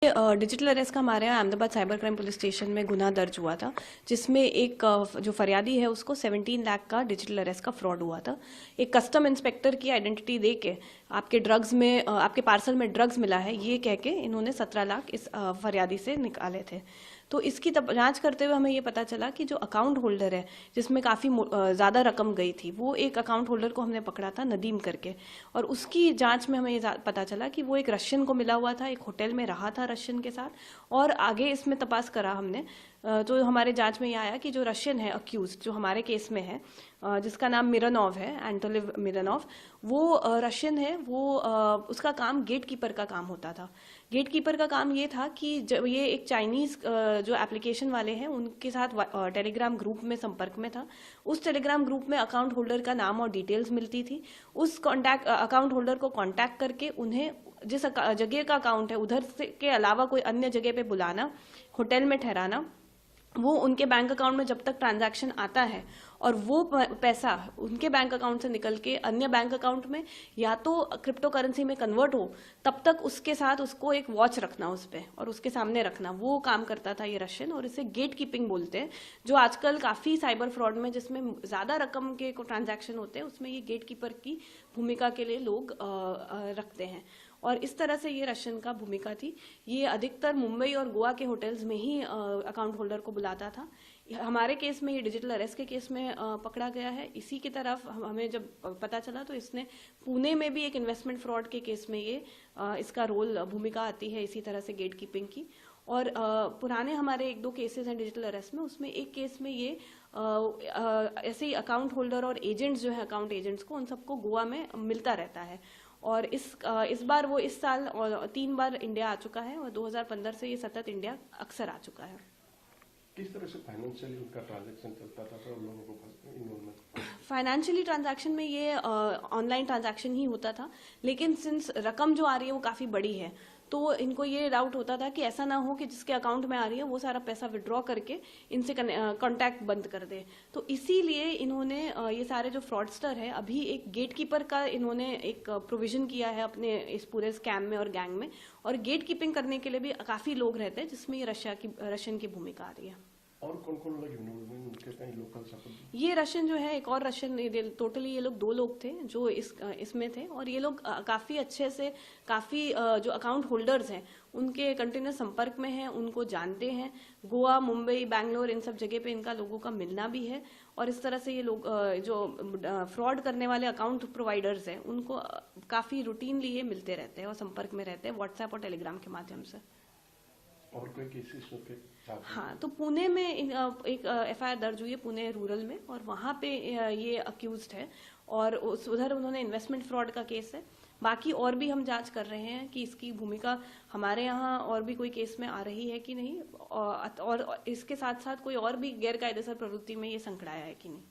Digital arrest का हमारे यहाँ Ahmedabad cyber crime police station में गुना दर्ज हुआ था, जिसमें एक जो फरियादी है उसको 17 लाख का डिजिटल अरेस्ट का फ्रॉड हुआ था। एक कस्टम इंस्पेक्टर की आइडेंटिटी दे के आपके पार्सल में ड्रग्स मिला है ये कह के इन्होंने 17 लाख इस फरियादी से निकाले थे। तो इसकी जांच करते हुए हमें ये पता चला कि जो अकाउंट होल्डर है जिसमें काफ़ी ज़्यादा रकम गई थी, वो एक अकाउंट होल्डर को हमने पकड़ा था नदीम करके। और उसकी जांच में हमें ये पता चला कि वो एक रशियन को मिला हुआ था, एक होटल में रहा था रशियन के साथ। और आगे इसमें तपास करा हमने, तो हमारे जांच में ये आया कि जो रशियन है अक्यूज जो हमारे केस में है, जिसका नाम मिरनोव है, एंटोलिव मिरनोव, वो रशियन है। वो उसका काम गेट कीपर का काम होता था। गेट कीपर का काम ये था कि जब ये एक चाइनीज जो एप्लीकेशन वाले हैं उनके साथ टेलीग्राम ग्रुप में संपर्क में था। उस टेलीग्राम ग्रुप में अकाउंट होल्डर का नाम और डिटेल्स मिलती थी। उस अकाउंट होल्डर को कांटेक्ट करके उन्हें जिस जगह का अकाउंट है उधर से के अलावा कोई अन्य जगह पे बुलाना, होटल में ठहराना, वो उनके बैंक अकाउंट में जब तक ट्रांजैक्शन आता है और वो पैसा उनके बैंक अकाउंट से निकल के अन्य बैंक अकाउंट में या तो क्रिप्टो करेंसी में कन्वर्ट हो, तब तक उसके साथ उसको एक वॉच रखना उस पर और उसके सामने रखना, वो काम करता था ये रशियन। और इसे गेट कीपिंग बोलते हैं, जो आजकल काफ़ी साइबर फ्रॉड में जिसमें ज़्यादा रकम के ट्रांजैक्शन होते हैं उसमें ये गेट कीपर की भूमिका के लिए लोग रखते हैं। और इस तरह से ये रशियन का भूमिका थी। ये अधिकतर मुंबई और गोवा के होटल्स में ही अकाउंट होल्डर को बुलाता था। हमारे केस में ये डिजिटल अरेस्ट के केस में पकड़ा गया है। इसी की तरफ हमें जब पता चला तो इसने पुणे में भी एक इन्वेस्टमेंट फ्रॉड के केस में ये इसका रोल भूमिका आती है इसी तरह से गेट कीपिंग की। और पुराने हमारे 1-2 केसेस हैं डिजिटल अरेस्ट में, उसमें एक केस में ये ऐसे ही अकाउंट होल्डर और एजेंट्स जो है अकाउंट एजेंट्स को उन सबको गोवा में मिलता रहता है। और इस बार वो इस साल 3 बार इंडिया आ चुका है और 2015 से ये सतत इंडिया अक्सर आ चुका है। किस तरह से फाइनेंशियली उनका ट्रांजैक्शन चलता था तो लोगों को इन्वॉल्वमेंट? फाइनेंशियली ट्रांजैक्शन में ये ऑनलाइन ट्रांजैक्शन ही होता था, लेकिन सिंस रकम जो आ रही है वो काफ़ी बड़ी है तो इनको ये डाउट होता था कि ऐसा ना हो कि जिसके अकाउंट में आ रही है वो सारा पैसा विड्रॉ करके इनसे कांटेक्ट बंद कर दे। तो इसीलिए इन्होंने ये सारे जो फ्रॉडस्टर है अभी एक गेट कीपर का इन्होंने एक प्रोविजन किया है अपने इस पूरे स्कैम में और गैंग में। और गेट कीपिंग करने के लिए भी काफ़ी लोग रहते हैं जिसमें ये रशियन की भूमिका आ रही है। और कौन-कौन लोग इन्वॉल्वमेंट उनके कहीं लोकल सपोर्ट? ये रशियन जो है एक और रशियन, टोटली ये लोग 2 लोग थे जो इसमें थे। और ये लोग काफ़ी अच्छे से काफ़ी जो अकाउंट होल्डर्स हैं उनके कंटिन्यूस संपर्क में हैं, उनको जानते हैं। गोवा, मुंबई, बैंगलोर इन सब जगह पे इनका लोगों का मिलना भी है। और इस तरह से ये लोग जो फ्रॉड करने वाले अकाउंट प्रोवाइडर्स हैं उनको काफ़ी रूटीनली ये मिलते रहते हैं और संपर्क में रहते हैं व्हाट्सएप और टेलीग्राम के माध्यम से। और कोई केसेस होते? हाँ, तो पुणे में एक एफआईआर दर्ज हुई है पुणे रूरल में, और वहाँ पे ये अक्यूज्ड है और उधर उन्होंने इन्वेस्टमेंट फ्रॉड का केस है। बाकी और भी हम जांच कर रहे हैं कि इसकी भूमिका हमारे यहाँ और भी कोई केस में आ रही है कि नहीं, और इसके साथ साथ कोई और भी गैर कायदेसर प्रवृत्ति में ये संकड़ाया है कि नहीं।